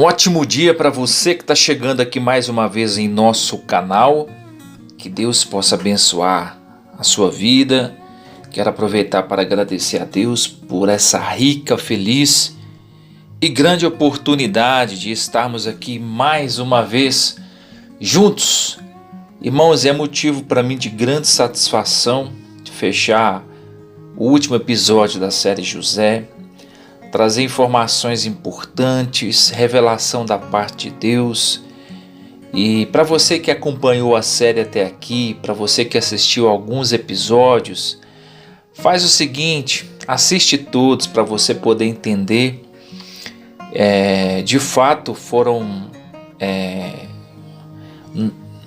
Um ótimo dia para você que está chegando aqui mais uma vez em nosso canal. Que Deus possa abençoar a sua vida. Quero aproveitar para agradecer a Deus por essa rica, feliz e grande oportunidade de estarmos aqui mais uma vez juntos. Irmãos, é motivo para mim de grande satisfação de fechar o último episódio da série José, trazer informações importantes, revelação da parte de Deus. E para você que acompanhou a série até aqui, para você que assistiu alguns episódios, faz o seguinte, assiste todos para você poder entender. De fato foram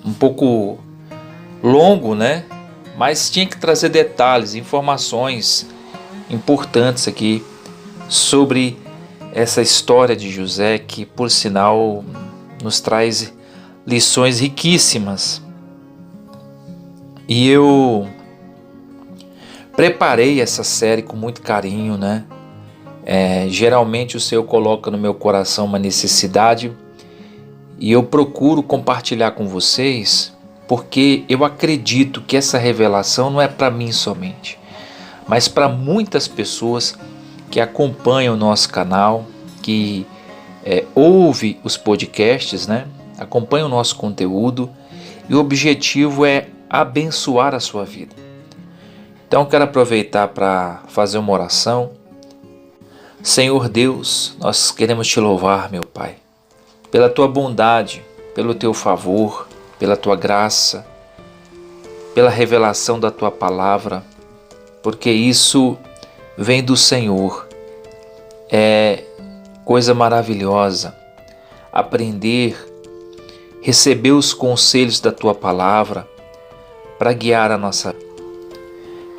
um pouco longo, né? Mas tinha que trazer detalhes, informações importantes aqui sobre essa história de José, que por sinal nos traz lições riquíssimas. E eu preparei essa série com muito carinho, né? Geralmente o Senhor coloca no meu coração uma necessidade e eu procuro compartilhar com vocês, porque eu acredito que essa revelação não é para mim somente, mas para muitas pessoas que acompanham o nosso canal, que ouve os podcasts, né? Acompanha o nosso conteúdo, e o objetivo é abençoar a sua vida. Então quero aproveitar para fazer uma oração. Senhor Deus, nós queremos te louvar, meu Pai, pela tua bondade, pelo teu favor, pela tua graça, pela revelação da tua palavra, porque isso vem do Senhor. É coisa maravilhosa aprender, receber os conselhos da tua palavra para guiar a nossa vida.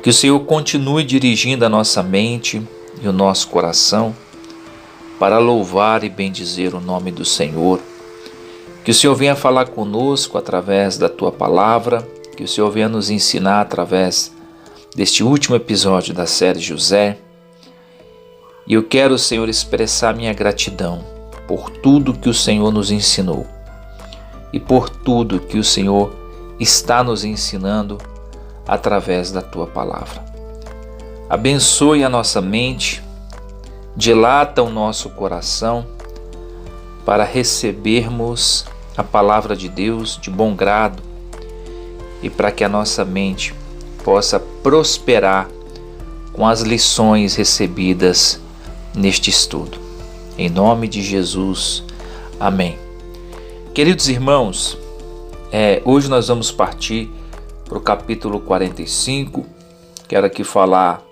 Que o Senhor continue dirigindo a nossa mente e o nosso coração para louvar e bendizer o nome do Senhor. Que o Senhor venha falar conosco através da tua palavra, que o Senhor venha nos ensinar através deste último episódio da série José. E eu quero, Senhor, expressar minha gratidão por tudo que o Senhor nos ensinou e por tudo que o Senhor está nos ensinando através da tua palavra. Abençoe a nossa mente, dilata o nosso coração para recebermos a palavra de Deus de bom grado e para que a nossa mente possa prosperar com as lições recebidas neste estudo. Em nome de Jesus, amém. Queridos irmãos, hoje nós vamos partir para o capítulo 45. Quero aqui falar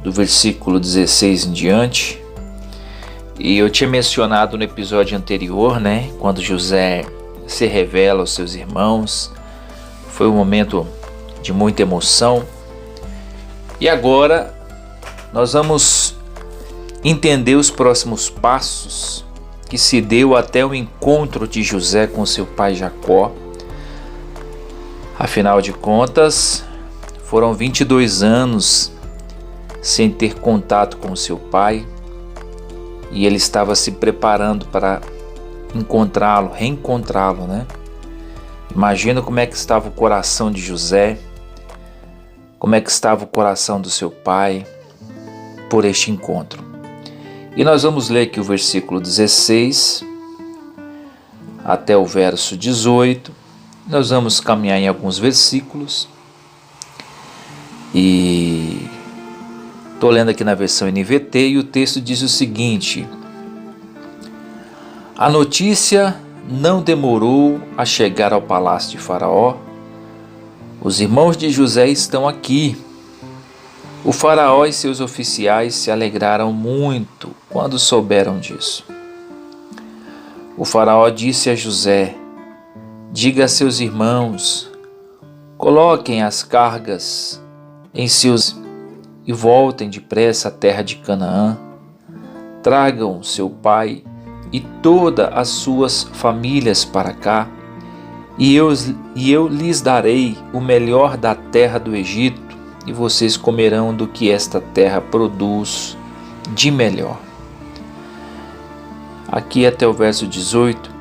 do versículo 16 em diante. E eu tinha mencionado no episódio anterior, né, quando José se revela aos seus irmãos. Foi um momento de muita emoção. E agora nós vamos entender os próximos passos que se deu até o encontro de José com seu pai Jacó. Afinal de contas, foram 22 anos sem ter contato com seu pai, e ele estava se preparando para encontrá-lo, reencontrá-lo, né? Imagina como é que estava o coração de José, como é que estava o coração do seu pai por este encontro. E nós vamos ler aqui o versículo 16 até o verso 18. Nós vamos caminhar em alguns versículos. E estou lendo aqui na versão NVT e o texto diz o seguinte: a notícia não demorou a chegar ao palácio de Faraó. Os irmãos de José estão aqui. O faraó e seus oficiais se alegraram muito quando souberam disso. O faraó disse a José: diga a seus irmãos, coloquem as cargas em seus e voltem depressa à terra de Canaã. Tragam seu pai e todas as suas famílias para cá, e eu lhes darei o melhor da terra do Egito, e vocês comerão do que esta terra produz de melhor. aqui até o verso 18.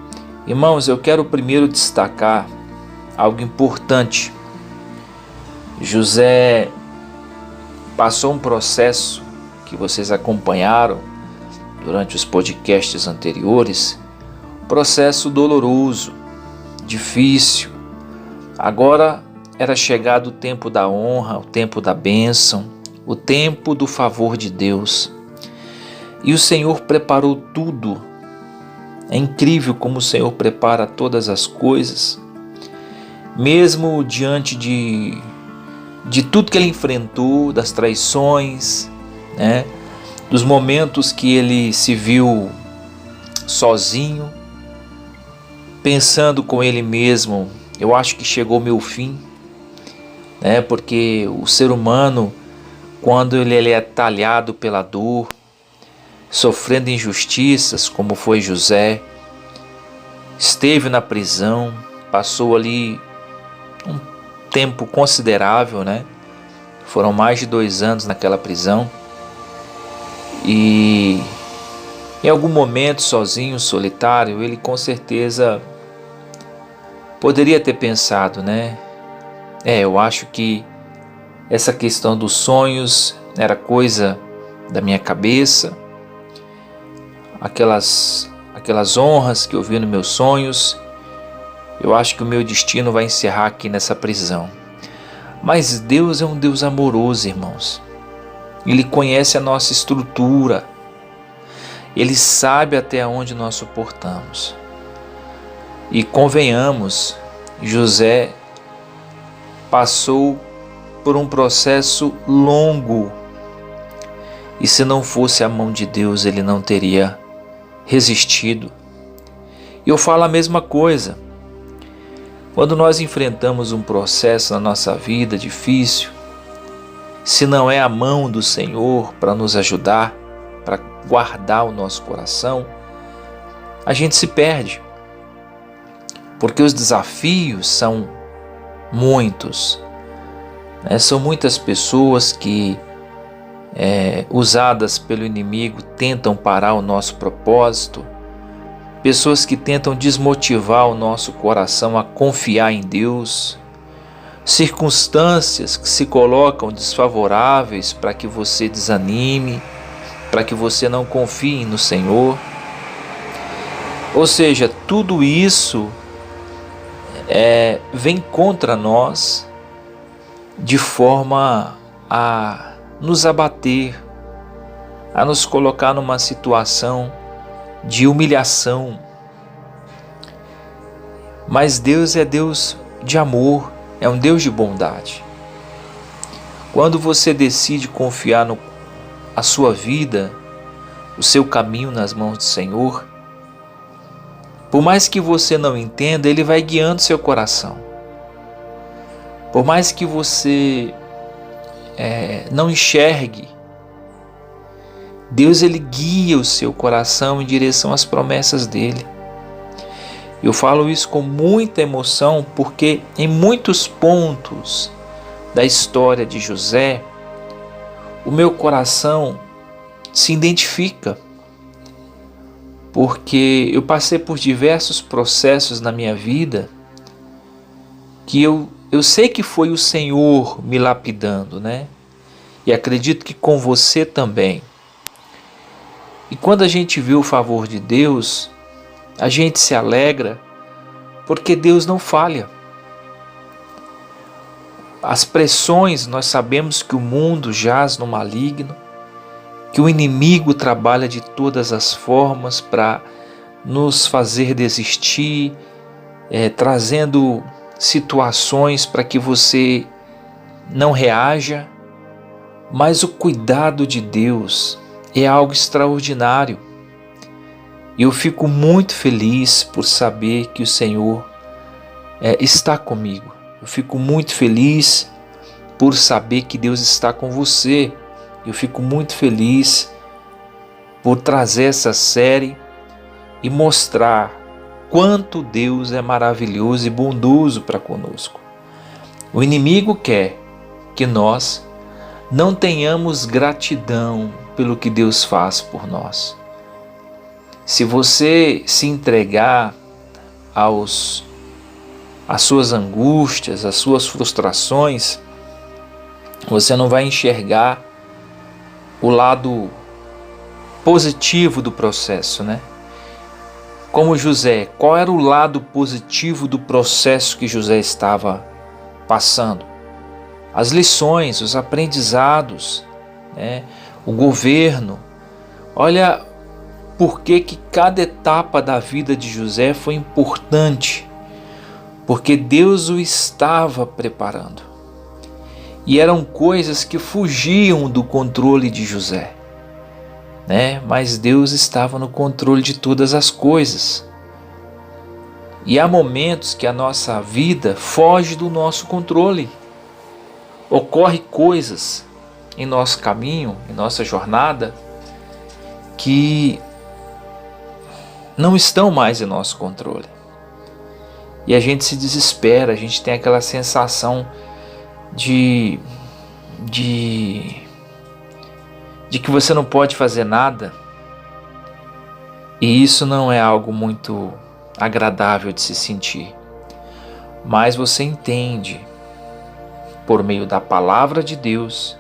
Irmãos, eu quero primeiro destacar algo importante. José passou um processo que vocês acompanharam durante os podcasts anteriores, processo doloroso, difícil. Agora era chegado o tempo da honra, o tempo da bênção, o tempo do favor de Deus. E o Senhor preparou tudo. É incrível como o Senhor prepara todas as coisas. Mesmo diante de tudo que ele enfrentou, das traições, né? Dos momentos que ele se viu sozinho, pensando com ele mesmo, eu acho que chegou meu fim, né? Porque o ser humano, quando ele é talhado pela dor, sofrendo injustiças, como foi José, esteve na prisão, passou ali um tempo considerável, né? Foram mais de 2 anos naquela prisão. E em algum momento, sozinho, solitário, ele com certeza poderia ter pensado, né? Eu acho que essa questão dos sonhos era coisa da minha cabeça. Aquelas honras que eu vi nos meus sonhos, eu acho que o meu destino vai encerrar aqui nessa prisão. Mas Deus é um Deus amoroso, irmãos. Ele conhece a nossa estrutura. Ele sabe até onde nós suportamos. E convenhamos, José passou por um processo longo. E se não fosse a mão de Deus, ele não teria resistido. E eu falo a mesma coisa. Quando nós enfrentamos um processo na nossa vida difícil, se não é a mão do Senhor para nos ajudar, para guardar o nosso coração, a gente se perde. Porque os desafios são muitos, né? São muitas pessoas que, usadas pelo inimigo, tentam parar o nosso propósito, pessoas que tentam desmotivar o nosso coração a confiar em Deus, circunstâncias que se colocam desfavoráveis para que você desanime, para que você não confie no Senhor. Ou seja, tudo isso vem contra nós de forma a nos abater, a nos colocar numa situação de humilhação. Mas Deus é Deus de amor, é um Deus de bondade. Quando você decide confiar a sua vida, o seu caminho nas mãos do Senhor, por mais que você não entenda, Ele vai guiando seu coração. Por mais que você não enxergue, Deus ele guia o seu coração em direção às promessas dele. Eu falo isso com muita emoção porque em muitos pontos da história de José, o meu coração se identifica, porque eu passei por diversos processos na minha vida que eu sei que foi o Senhor me lapidando, né? E acredito que com você também. E quando a gente vê o favor de Deus, a gente se alegra, porque Deus não falha. As pressões, nós sabemos que o mundo jaz no maligno, que o inimigo trabalha de todas as formas para nos fazer desistir, trazendo situações para que você não reaja, mas o cuidado de Deus é algo extraordinário. E eu fico muito feliz por saber que o Senhor está comigo. Eu fico muito feliz por saber que Deus está com você. Eu fico muito feliz por trazer essa série e mostrar quanto Deus é maravilhoso e bondoso para conosco. O inimigo quer que nós não tenhamos gratidão pelo que Deus faz por nós. Se você se entregar às suas angústias, às suas frustrações, você não vai enxergar o lado positivo do processo, né? Como José, qual era o lado positivo do processo que José estava passando? As lições, os aprendizados, né? O governo. Olha por que cada etapa da vida de José foi importante, porque Deus o estava preparando. E eram coisas que fugiam do controle de José, né? Mas Deus estava no controle de todas as coisas. E há momentos que a nossa vida foge do nosso controle. Ocorre coisas em nosso caminho, em nossa jornada, que não estão mais em nosso controle. E a gente se desespera, a gente tem aquela sensação de que você não pode fazer nada. E isso não é algo muito agradável de se sentir. Mas você entende, por meio da palavra de Deus,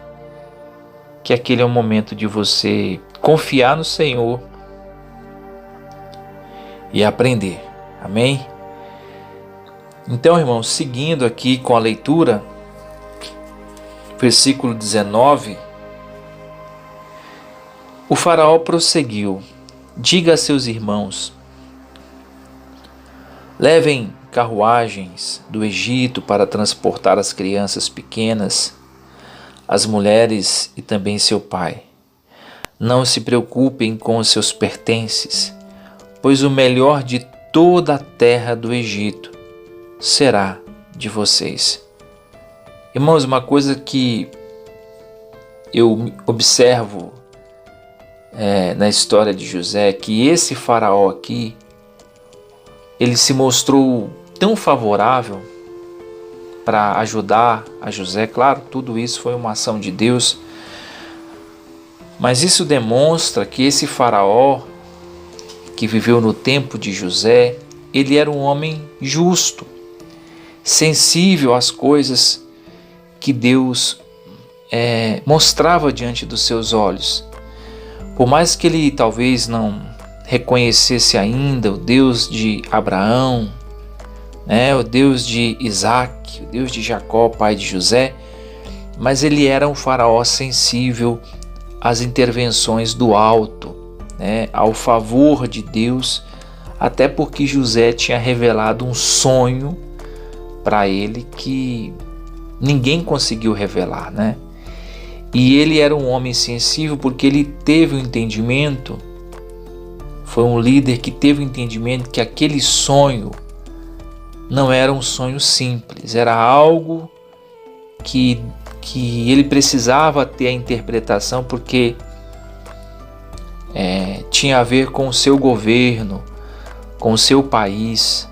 que aquele é o momento de você confiar no Senhor e aprender. Amém? Então, irmãos, seguindo aqui com a leitura, versículo 19, o faraó prosseguiu: diga a seus irmãos, levem carruagens do Egito para transportar as crianças pequenas, as mulheres e também seu pai. Não se preocupem com os seus pertences, pois o melhor de toda a terra do Egito será de vocês. Irmãos, uma coisa que eu observo na história de José é que esse faraó aqui, ele se mostrou tão favorável para ajudar a José. Claro, tudo isso foi uma ação de Deus, mas isso demonstra que esse faraó que viveu no tempo de José, ele era um homem justo, sensível às coisas que Deus mostrava diante dos seus olhos. Por mais que ele talvez não reconhecesse ainda o Deus de Abraão, o Deus de Isaac, o Deus de Jacó, pai de José, mas ele era um faraó sensível às intervenções do alto, ao favor de Deus, até porque José tinha revelado um sonho para ele que ninguém conseguiu revelar, E ele era um homem sensível porque ele teve o entendimento, foi um líder que teve o entendimento que aquele sonho não era um sonho simples, era algo que ele precisava ter a interpretação, porque tinha a ver com o seu governo, com o seu país,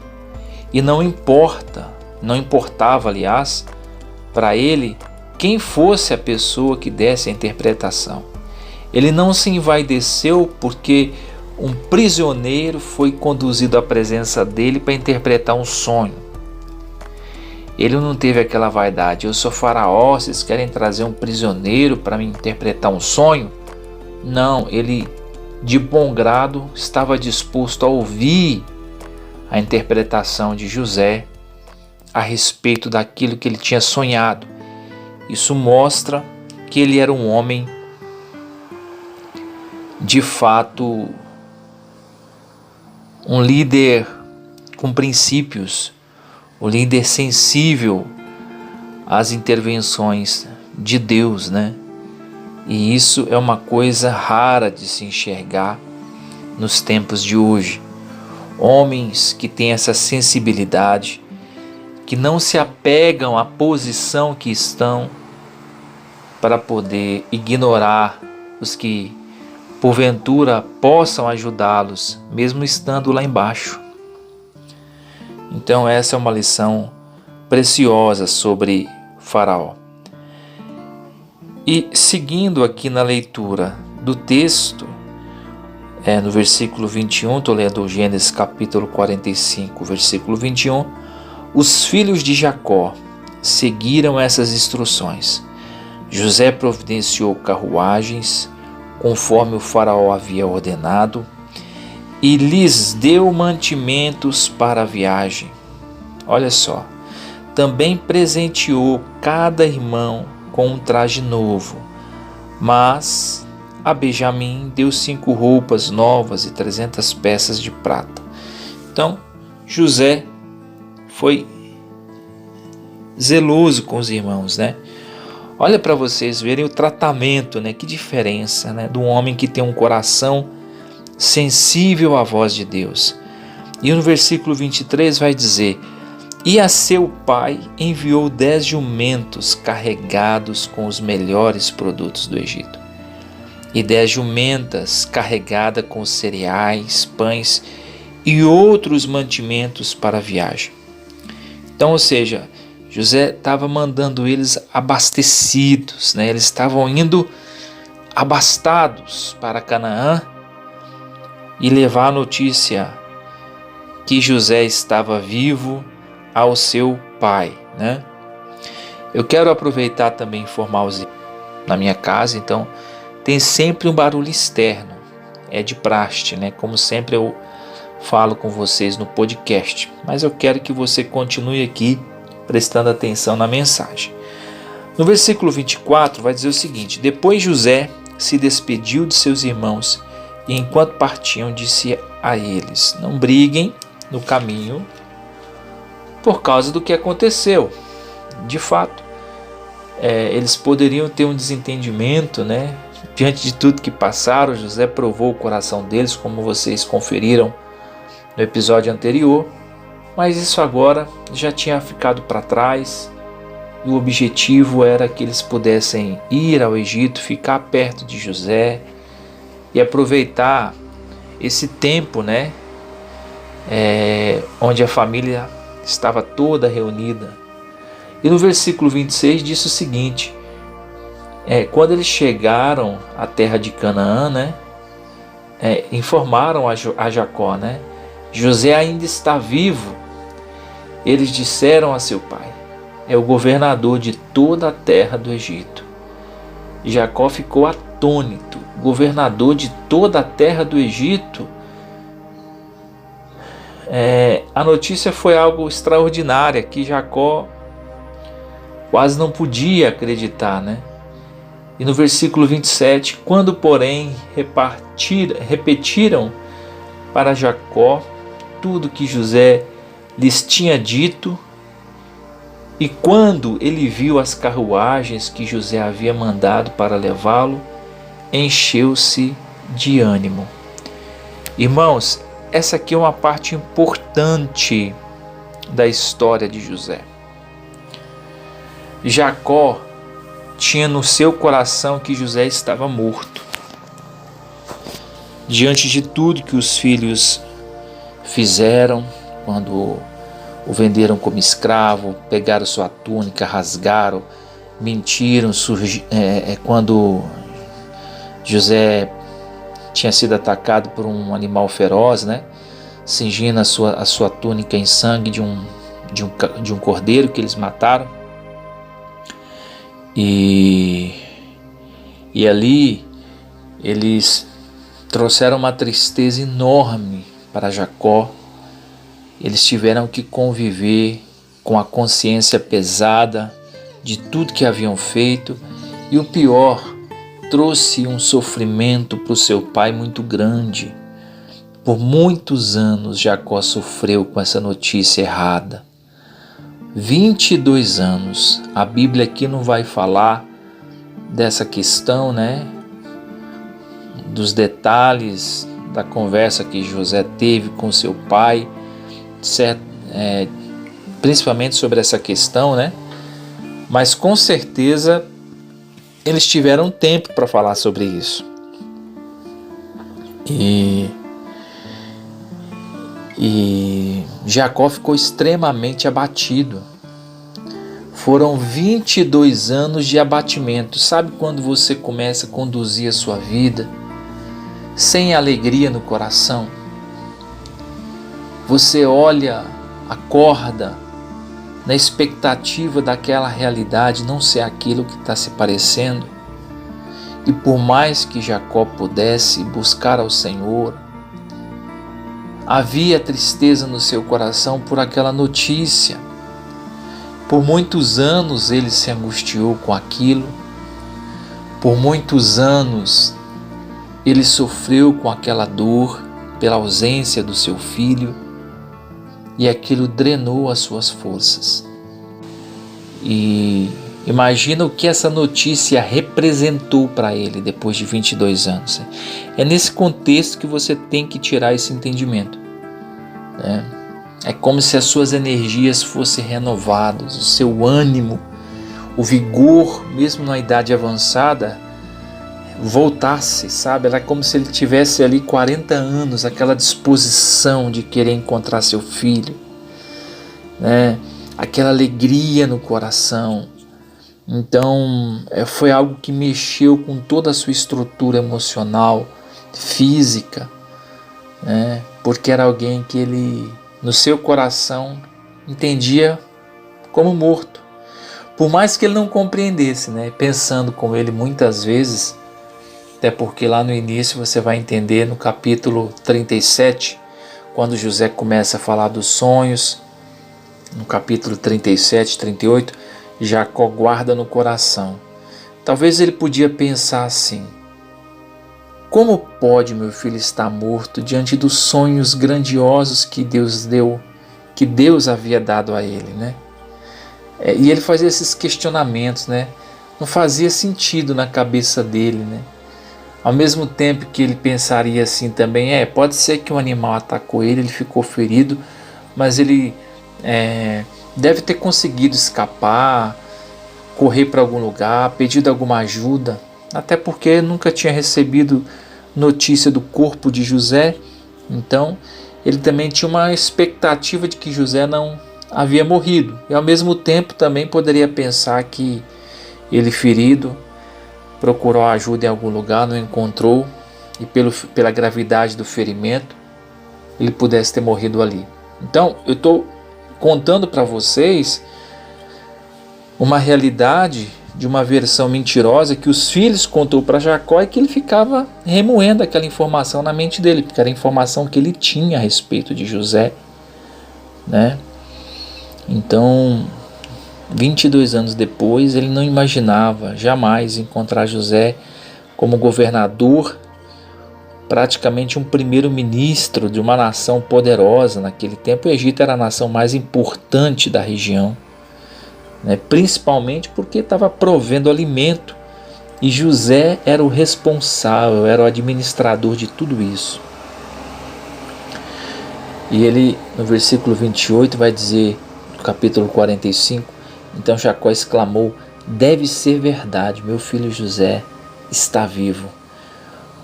e não importava, aliás, para ele quem fosse a pessoa que desse a interpretação. Ele não se envaideceu porque um prisioneiro foi conduzido à presença dele para interpretar um sonho. Ele não teve aquela vaidade: eu sou faraó, vocês querem trazer um prisioneiro para me interpretar um sonho? Não, ele de bom grado estava disposto a ouvir a interpretação de José a respeito daquilo que ele tinha sonhado. Isso mostra que ele era um homem de fato, um líder com princípios, um líder sensível às intervenções de Deus, E isso é uma coisa rara de se enxergar nos tempos de hoje. Homens que têm essa sensibilidade, que não se apegam à posição que estão para poder ignorar os que porventura possam ajudá-los, mesmo estando lá embaixo. Então essa é uma lição preciosa sobre Faraó. E seguindo aqui na leitura do texto, no versículo 21, estou lendo Gênesis capítulo 45, versículo 21, os filhos de Jacó seguiram essas instruções. José providenciou carruagens, conforme o faraó havia ordenado, e lhes deu mantimentos para a viagem. Olha só, também presenteou cada irmão com um traje novo, mas a Benjamim deu 5 roupas novas e 300 peças de prata. Então, José foi zeloso com os irmãos, né? Olha para vocês verem o tratamento, né? Que diferença, né? Do homem que tem um coração sensível à voz de Deus. E no versículo 23 vai dizer: e a seu pai enviou 10 jumentos carregados com os melhores produtos do Egito, e 10 jumentas carregadas com cereais, pães e outros mantimentos para a viagem. Então, ou seja, José estava mandando eles abastecidos, né? Eles estavam indo abastados para Canaã e levar a notícia que José estava vivo ao seu pai, né? Eu quero aproveitar também e informar os na minha casa, então tem sempre um barulho externo, é de praxe, né? Como sempre eu falo com vocês no podcast, mas eu quero que você continue aqui prestando atenção na mensagem. No versículo 24 vai dizer o seguinte: depois José se despediu de seus irmãos e enquanto partiam disse a eles: não briguem no caminho por causa do que aconteceu. De fato, eles poderiam ter um desentendimento, né? Diante de tudo que passaram, José provou o coração deles, como vocês conferiram no episódio anterior, mas isso agora já tinha ficado para trás e o objetivo era que eles pudessem ir ao Egito, ficar perto de José e aproveitar esse tempo, né? Onde a família estava toda reunida. E no versículo 26 diz o seguinte: quando eles chegaram à terra de Canaã, né, informaram a Jacó, né, José ainda está vivo. Eles disseram a seu pai: é o governador de toda a terra do Egito. Jacó ficou atônito. Governador de toda a terra do Egito? A notícia foi algo extraordinário que Jacó quase não podia acreditar, né? E no versículo 27, quando porém repetiram para Jacó tudo que José lhes tinha dito, e quando ele viu as carruagens que José havia mandado para levá-lo, encheu-se de ânimo. Irmãos, essa aqui é uma parte importante da história de José. Jacó tinha no seu coração que José estava morto. Diante de tudo que os filhos fizeram, quando o venderam como escravo, pegaram sua túnica, rasgaram, mentiram, quando José tinha sido atacado por um animal feroz, né? Cingindo a sua túnica em sangue de um cordeiro que eles mataram. E ali eles trouxeram uma tristeza enorme para Jacó. Eles tiveram que conviver com a consciência pesada de tudo que haviam feito, e o pior, trouxe um sofrimento para o seu pai muito grande. Por muitos anos Jacó sofreu com essa notícia errada. 22 anos. A Bíblia aqui não vai falar dessa questão, né? Dos detalhes da conversa que José teve com seu pai, principalmente sobre essa questão, né? Mas com certeza eles tiveram tempo para falar sobre isso. E Jacó ficou extremamente abatido. Foram 22 anos de abatimento. Sabe quando você começa a conduzir a sua vida sem alegria no coração. Você olha, acorda na expectativa daquela realidade não ser aquilo que está se parecendo. E por mais que Jacó pudesse buscar ao Senhor, havia tristeza no seu coração por aquela notícia. Por muitos anos ele se angustiou com aquilo. Por muitos anos ele sofreu com aquela dor pela ausência do seu filho. E aquilo drenou as suas forças. E imagina o que essa notícia representou para ele depois de 22 anos. É nesse contexto que você tem que tirar esse entendimento, né? É como se as suas energias fossem renovadas, o seu ânimo, o vigor, mesmo na idade avançada, voltasse, sabe? Era como se ele tivesse ali 40 anos, aquela disposição de querer encontrar seu filho, né? Aquela alegria no coração. Então, foi algo que mexeu com toda a sua estrutura emocional, física, né? Porque era alguém que ele, no seu coração, entendia como morto. Por mais que ele não compreendesse, né? Pensando com ele muitas vezes, até porque lá no início você vai entender no capítulo 37, quando José começa a falar dos sonhos, no capítulo 37, 38, Jacó guarda no coração. Talvez ele podia pensar assim: como pode meu filho estar morto diante dos sonhos grandiosos que Deus deu, que Deus havia dado a ele, né? E ele fazia esses questionamentos, né? Não fazia sentido na cabeça dele, né? Ao mesmo tempo que ele pensaria assim também, pode ser que um animal atacou ele, ele ficou ferido, mas ele deve ter conseguido escapar, correr para algum lugar, pedido alguma ajuda, até porque nunca tinha recebido notícia do corpo de José. Então ele também tinha uma expectativa de que José não havia morrido, e ao mesmo tempo também poderia pensar que ele, ferido, procurou ajuda em algum lugar, não encontrou, e pela gravidade do ferimento ele pudesse ter morrido ali. Então eu estou contando para vocês uma realidade de uma versão mentirosa que os filhos contou para Jacó, e que ele ficava remoendo aquela informação na mente dele, porque era a informação que ele tinha a respeito de José, né? Então, 22 anos depois, ele não imaginava jamais encontrar José como governador, praticamente um primeiro-ministro de uma nação poderosa. Naquele tempo o Egito era a nação mais importante da região, né? Principalmente porque estava provendo alimento, e José era o responsável, era o administrador de tudo isso. E ele, no versículo 28, vai dizer, no capítulo 45, então Jacó exclamou: deve ser verdade, meu filho José está vivo.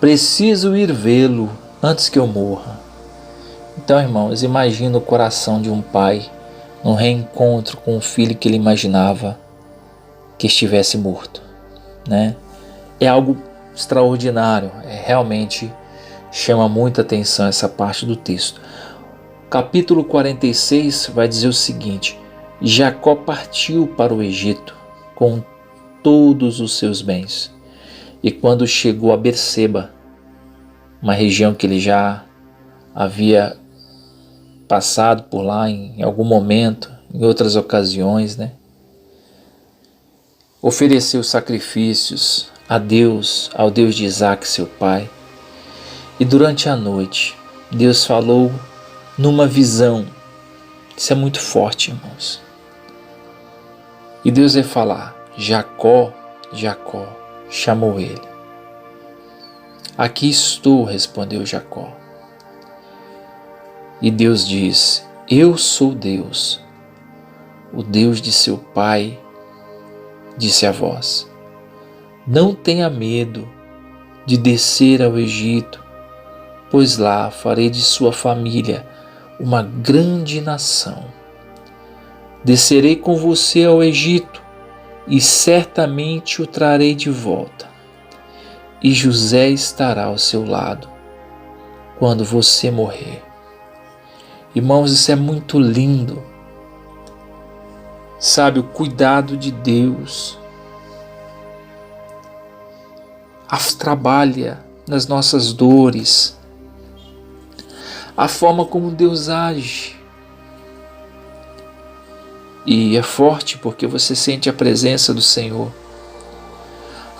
Preciso ir vê-lo antes que eu morra. Então, irmãos, imagina o coração de um pai no reencontro com um filho que ele imaginava que estivesse morto, né? É algo extraordinário, realmente chama muita atenção essa parte do texto. Capítulo 46 vai dizer o seguinte: Jacó partiu para o Egito com todos os seus bens, e quando chegou a Berseba, uma região que ele já havia passado por lá em algum momento, em outras ocasiões, né? Ofereceu sacrifícios a Deus, ao Deus de Isaac, seu pai. E durante a noite, Deus falou numa visão. Isso é muito forte, irmãos. E Deus vai falar: Jacó, Jacó. Chamou ele. Aqui estou, respondeu Jacó. E Deus diz: eu sou Deus, o Deus de seu pai. Disse a voz: não tenha medo de descer ao Egito, pois lá farei de sua família uma grande nação. Descerei com você ao Egito, e certamente o trarei de volta. E José estará ao seu lado, quando você morrer. Irmãos, isso é muito lindo. Sabe, o cuidado de Deus trabalha nas nossas dores, a forma como Deus age. E é forte porque você sente a presença do Senhor,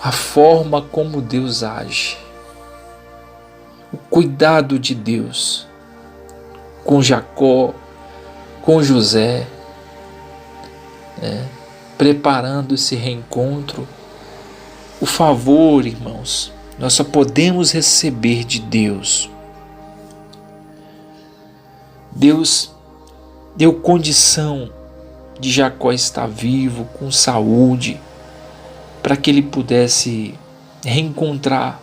a forma como Deus age, o cuidado de Deus com Jacó, com José, preparando esse reencontro. O favor, irmãos, nós só podemos receber de Deus. Deus deu condição de Jacó estar vivo, com saúde, para que ele pudesse reencontrar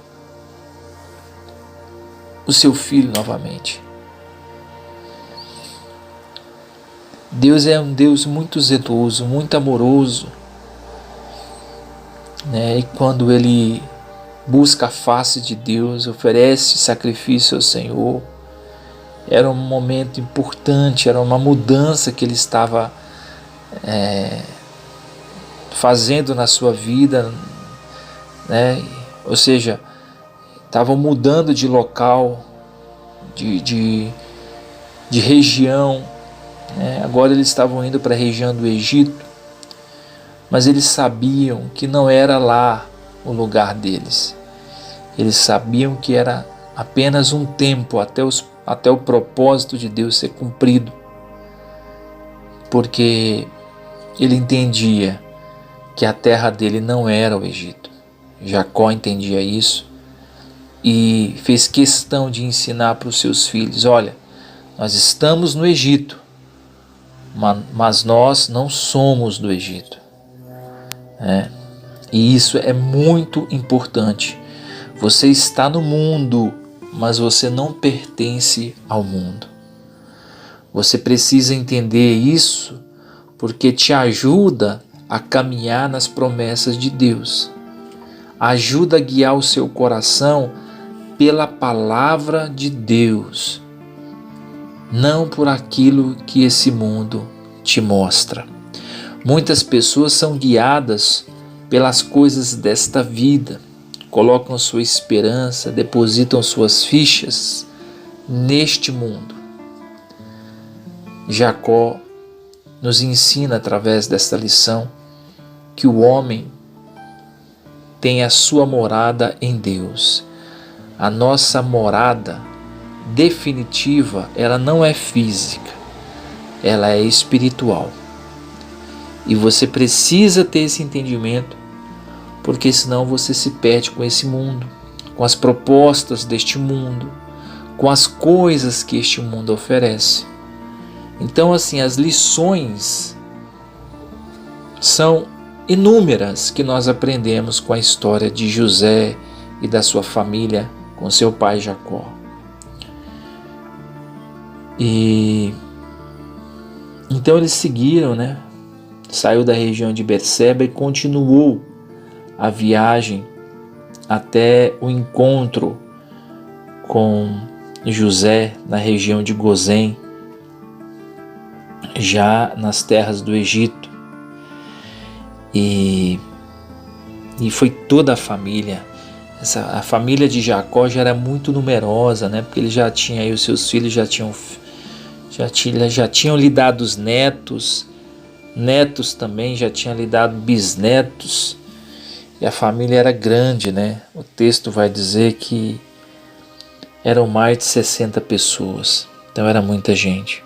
o seu filho novamente. Deus é um Deus muito zeloso, muito amoroso, e quando ele busca a face de Deus, oferece sacrifício ao Senhor, era um momento importante, era uma mudança que ele estava fazendo na sua vida, ou seja, estavam mudando de local, de região, agora eles estavam indo para a região do Egito, mas eles sabiam que não era lá o lugar deles. Eles sabiam que era apenas um tempo até o propósito de Deus ser cumprido, porque ele entendia que a terra dele não era o Egito. Jacó entendia isso e fez questão de ensinar para os seus filhos: olha, nós estamos no Egito, mas nós não somos do Egito. E isso é muito importante. Você está no mundo, mas você não pertence ao mundo. Você precisa entender isso, porque te ajuda a caminhar nas promessas de Deus. Ajuda a guiar o seu coração pela palavra de Deus, não por aquilo que esse mundo te mostra. Muitas pessoas são guiadas pelas coisas desta vida, colocam sua esperança, depositam suas fichas neste mundo. Jacó nos ensina através desta lição que o homem tem a sua morada em Deus. A nossa morada definitiva, ela não é física, ela é espiritual. E você precisa ter esse entendimento, porque senão você se perde com esse mundo, com as propostas deste mundo, com as coisas que este mundo oferece. Então, assim, as lições são inúmeras que nós aprendemos com a história de José e da sua família, com seu pai Jacó. E então eles seguiram, Saiu da região de Berseba e continuou a viagem até o encontro com José na região de Gozém, já nas terras do Egito. E foi toda a família. A família de Jacó já era muito numerosa, porque ele já tinha aí os seus filhos, já tinham lhe dado os netos também, já tinham lhe dado bisnetos, e a família era grande, O texto vai dizer que eram mais de 60 pessoas, então era muita gente.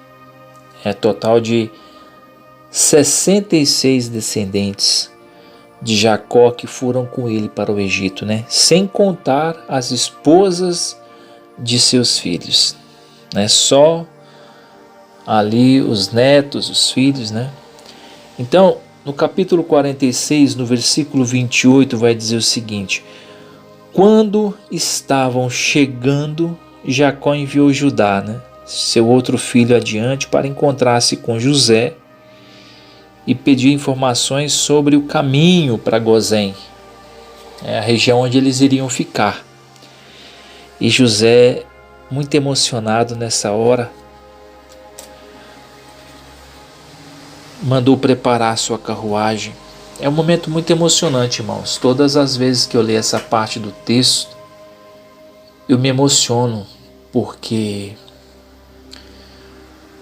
Total de 66 descendentes de Jacó que foram com ele para o Egito, sem contar as esposas de seus filhos, só ali os netos, os filhos, Então, no capítulo 46, no versículo 28, vai dizer o seguinte: quando estavam chegando, Jacó enviou Judá, seu outro filho, adiante para encontrar-se com José e pedir informações sobre o caminho para Gozém, a região onde eles iriam ficar. E José muito emocionado nessa hora, mandou preparar sua carruagem. É um momento muito emocionante, irmãos. Todas as vezes que eu leio essa parte do texto, eu me emociono, porque,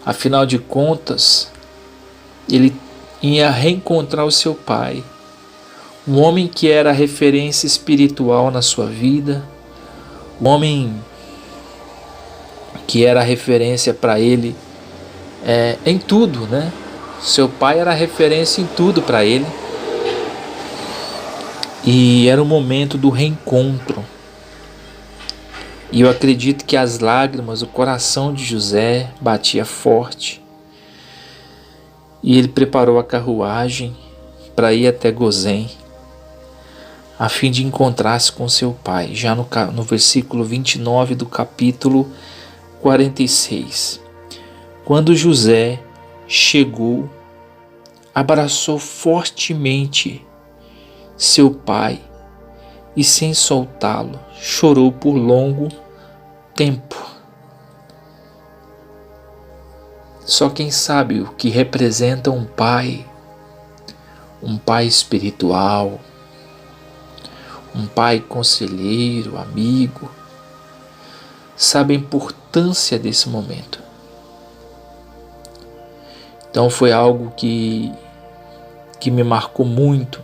afinal de contas, ele ia reencontrar o seu pai, um homem que era referência espiritual na sua vida, um homem que era referência para ele em tudo, né? Seu pai era referência em tudo para ele. E era o momento do reencontro. E eu acredito que as lágrimas, o coração de José batia forte. E ele preparou a carruagem para ir até Gozém, a fim de encontrar-se com seu pai, já no versículo 29 do capítulo 46. Quando José chegou, abraçou fortemente seu pai e, sem soltá-lo, chorou por longo tempo. Só quem sabe o que representa um pai espiritual, um pai conselheiro, amigo, sabe a importância desse momento. Então foi algo que me marcou muito,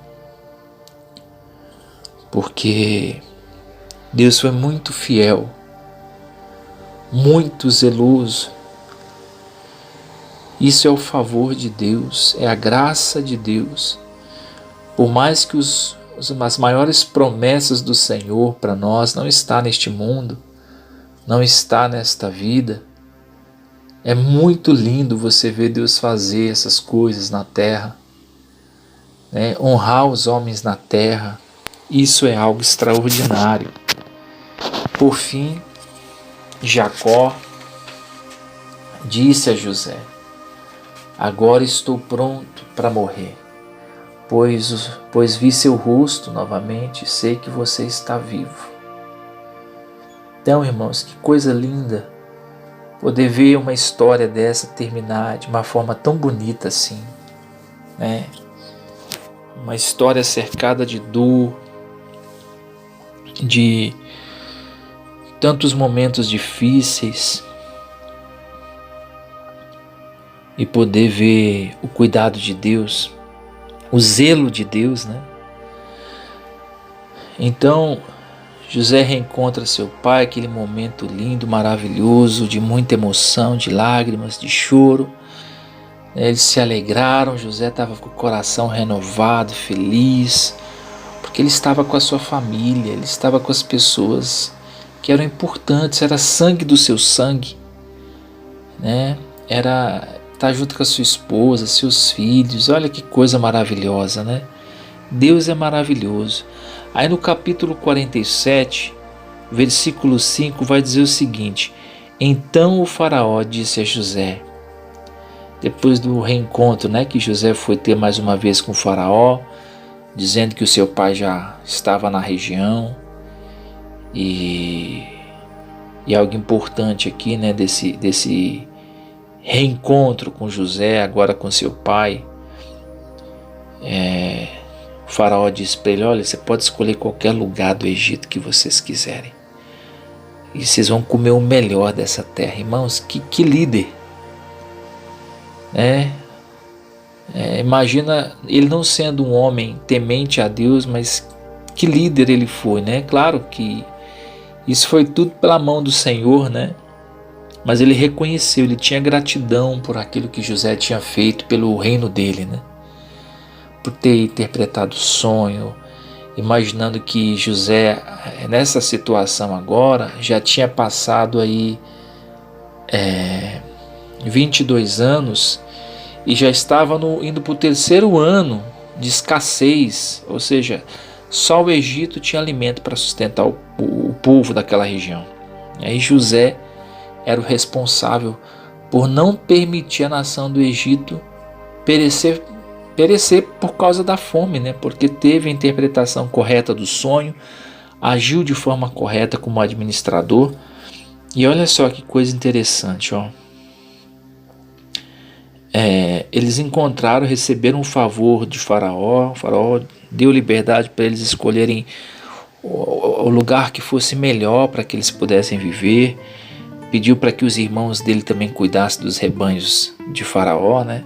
porque Deus foi muito fiel, muito zeloso. Isso é o favor de Deus, é a graça de Deus. Por mais que as maiores promessas do Senhor para nós não está neste mundo, não está nesta vida, é muito lindo você ver Deus fazer essas coisas na terra, né? Honrar os homens na terra, isso é algo extraordinário. Por fim, Jacó disse a José: agora estou pronto para morrer, pois vi seu rosto novamente e sei que você está vivo. Então, irmãos, que coisa linda poder ver uma história dessa terminar de uma forma tão bonita assim, né? Uma história cercada de dor, de tantos momentos difíceis, e poder ver o cuidado de Deus, o zelo de Deus, né? Então, José reencontra seu pai, aquele momento lindo, maravilhoso, de muita emoção, de lágrimas, de choro. Eles se alegraram, José estava com o coração renovado, feliz, porque ele estava com a sua família, ele estava com as pessoas que eram importantes, era sangue do seu sangue, né? Era estar junto com a sua esposa, seus filhos. Olha que coisa maravilhosa, né? Deus é maravilhoso. Aí no capítulo 47, versículo 5, vai dizer o seguinte: então o faraó disse a José, depois do reencontro, né, que José foi ter mais uma vez com o faraó, dizendo que o seu pai já estava na região, e algo importante aqui, né, desse reencontro com José, agora com seu pai, o faraó disse para ele: olha, você pode escolher qualquer lugar do Egito que vocês quiserem, e vocês vão comer o melhor dessa terra. Irmãos, que líder, né? Imagina ele não sendo um homem temente a Deus, mas que líder ele foi, né? Claro que isso foi tudo pela mão do Senhor, né? Mas ele reconheceu, ele tinha gratidão por aquilo que José tinha feito pelo reino dele, né? Por ter interpretado o sonho, imaginando que José, nessa situação agora, já tinha passado aí 22 anos e já estava indo para o 3º ano de escassez, ou seja, só o Egito tinha alimento para sustentar o povo daquela região. E aí José era o responsável por não permitir a nação do Egito perecer por causa da fome, né? Porque teve a interpretação correta do sonho, agiu de forma correta como administrador, E olha só que coisa interessante, ó. Eles encontraram, receberam um favor de Faraó. O Faraó deu liberdade para eles escolherem o lugar que fosse melhor para que eles pudessem viver. Pediu para que os irmãos dele também cuidassem dos rebanhos de Faraó, né?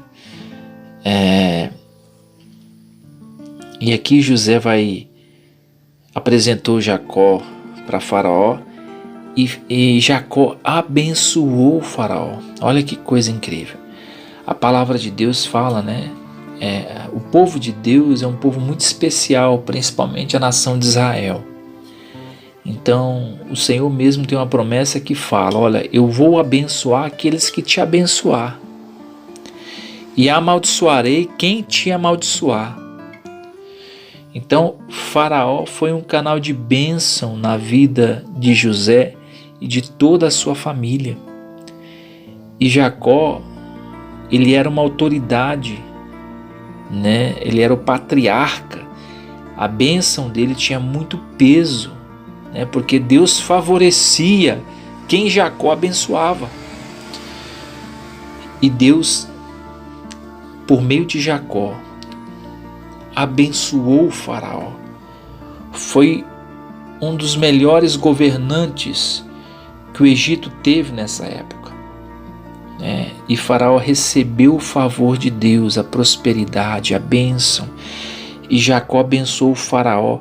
E aqui José apresentou Jacó para Faraó e Jacó abençoou o Faraó. Olha que coisa incrível. A palavra de Deus fala, né? O povo de Deus é um povo muito especial, principalmente a nação de Israel. Então, o Senhor mesmo tem uma promessa que fala: olha, eu vou abençoar aqueles que te abençoar, e amaldiçoarei quem te amaldiçoar. Então, Faraó foi um canal de bênção na vida de José e de toda a sua família. E Jacó, ele era uma autoridade, né? Ele era o patriarca. A bênção dele tinha muito peso, né? Porque Deus favorecia quem Jacó abençoava. E Deus, por meio de Jacó, abençoou o Faraó. Foi um dos melhores governantes que o Egito teve nessa época. E Faraó recebeu o favor de Deus, a prosperidade, a bênção. E Jacó abençoou o Faraó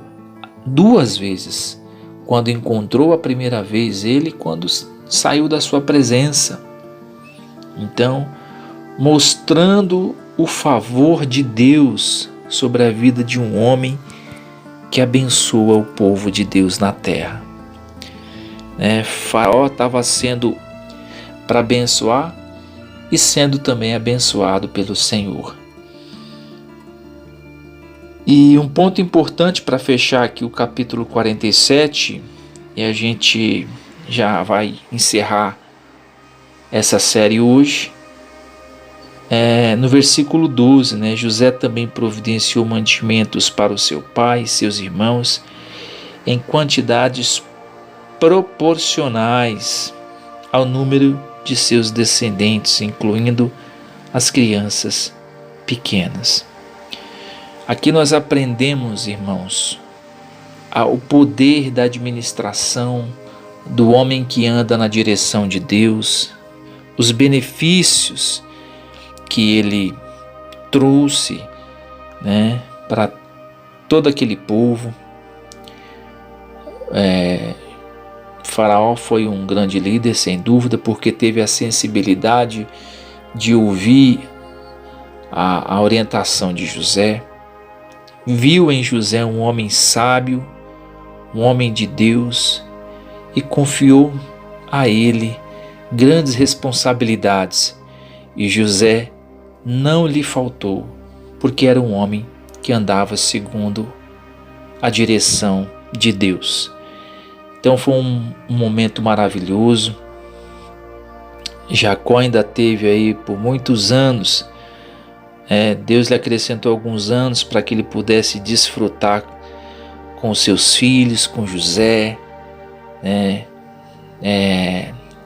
2 vezes. Quando encontrou a primeira vez ele, quando saiu da sua presença. Então, mostrando o favor de Deus sobre a vida de um homem que abençoa o povo de Deus na terra. Faraó estava sendo para abençoar e sendo também abençoado pelo Senhor. E um ponto importante para fechar aqui o capítulo 47, e a gente já vai encerrar essa série hoje, no versículo 12, né? José também providenciou mantimentos para o seu pai e seus irmãos em quantidades proporcionais ao número de seus descendentes, incluindo as crianças pequenas. Aqui nós aprendemos, irmãos, o poder da administração do homem que anda na direção de Deus, os benefícios que ele trouxe, né, para todo aquele povo. Faraó foi um grande líder, sem dúvida, porque teve a sensibilidade de ouvir a orientação de José. Viu em José um homem sábio, um homem de Deus, e confiou a ele grandes responsabilidades. E José não lhe faltou, porque era um homem que andava segundo a direção de Deus. Então foi um momento maravilhoso. Jacó ainda teve aí por muitos anos. Deus lhe acrescentou alguns anos para que ele pudesse desfrutar com seus filhos, com José.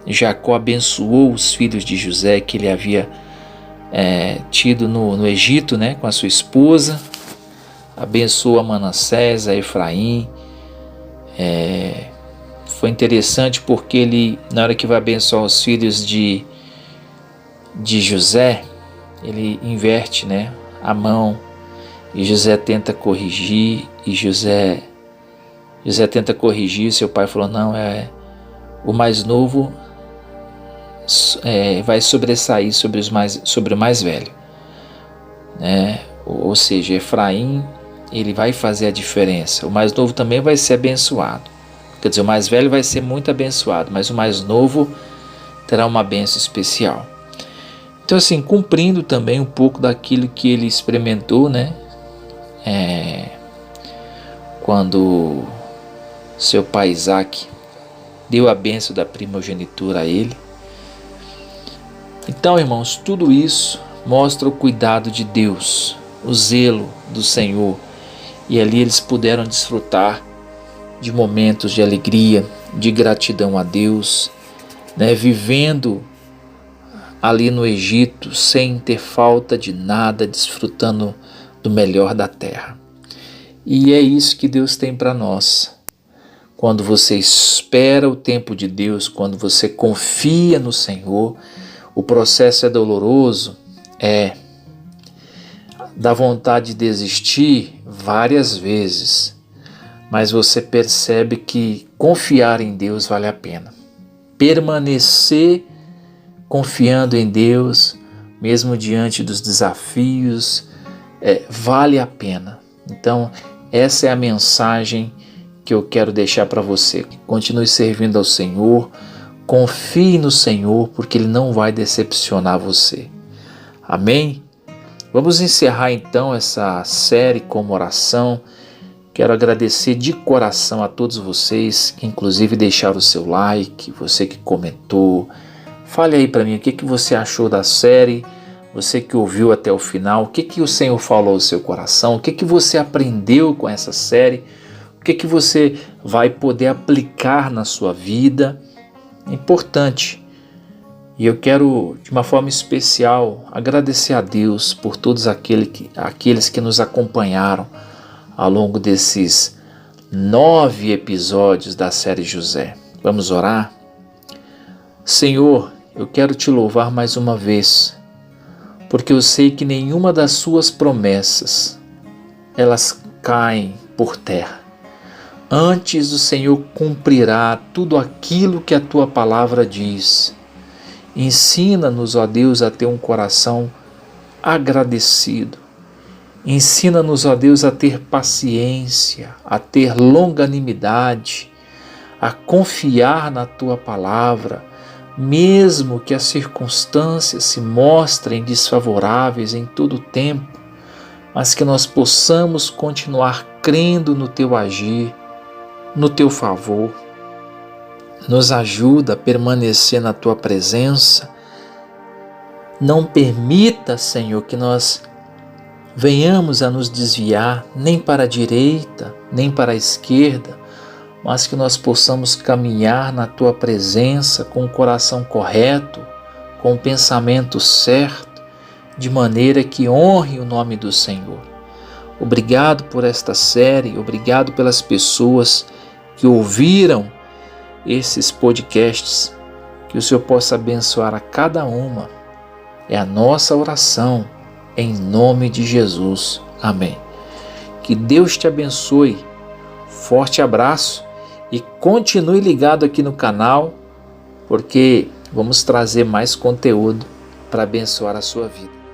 Jacó abençoou os filhos de José que ele havia tido no Egito, né, com a sua esposa. Abençoou a Manassés, a Efraim. Foi interessante porque ele, na hora que vai abençoar os filhos de José, ele inverte, né, a mão, e José tenta corrigir, tenta corrigir. Seu pai falou: não, o mais novo vai sobressair sobre o mais velho, né? Ou seja, Efraim, ele vai fazer a diferença. O mais novo também vai ser abençoado. Quer dizer, o mais velho vai ser muito abençoado, mas o mais novo terá uma bênção especial. Então, assim, cumprindo também um pouco daquilo que ele experimentou, né? Quando seu pai Isaac deu a bênção da primogenitura a ele. Então, irmãos, tudo isso mostra o cuidado de Deus, o zelo do Senhor. E ali eles puderam desfrutar de momentos de alegria, de gratidão a Deus, né, vivendo ali no Egito sem ter falta de nada, desfrutando do melhor da terra. E é isso que Deus tem para nós. Quando você espera o tempo de Deus, quando você confia no Senhor, o processo é doloroso, dá vontade de desistir várias vezes, mas você percebe que confiar em Deus vale a pena. Permanecer confiando em Deus, mesmo diante dos desafios, vale a pena. Então, essa é a mensagem que eu quero deixar para você. Continue servindo ao Senhor, confie no Senhor, porque Ele não vai decepcionar você. Amém? Vamos encerrar então essa série como oração. Quero agradecer de coração a todos vocês que inclusive deixaram o seu like, você que comentou. Fale aí para mim o que você achou da série, você que ouviu até o final, o que o Senhor falou ao seu coração, o que você aprendeu com essa série, o que você vai poder aplicar na sua vida. É importante. E eu quero, de uma forma especial, agradecer a Deus por todos aqueles que nos acompanharam ao longo desses 9 episódios da série José. Vamos orar? Senhor, eu quero te louvar mais uma vez, porque eu sei que nenhuma das suas promessas, elas caem por terra. Antes o Senhor cumprirá tudo aquilo que a tua palavra diz. Ensina-nos, ó Deus, a ter um coração agradecido. Ensina-nos, ó Deus, a ter paciência, a ter longanimidade, a confiar na tua palavra, mesmo que as circunstâncias se mostrem desfavoráveis em todo o tempo, mas que nós possamos continuar crendo no teu agir, no teu favor. Nos ajuda a permanecer na tua presença. Não permita, Senhor, que nós venhamos a nos desviar nem para a direita, nem para a esquerda, mas que nós possamos caminhar na tua presença com o coração correto, com o pensamento certo, de maneira que honre o nome do Senhor. Obrigado por esta série, obrigado pelas pessoas que ouviram esses podcasts, que o Senhor possa abençoar a cada uma. É a nossa oração, em nome de Jesus. Amém. Que Deus te abençoe. Forte abraço e continue ligado aqui no canal, porque vamos trazer mais conteúdo para abençoar a sua vida.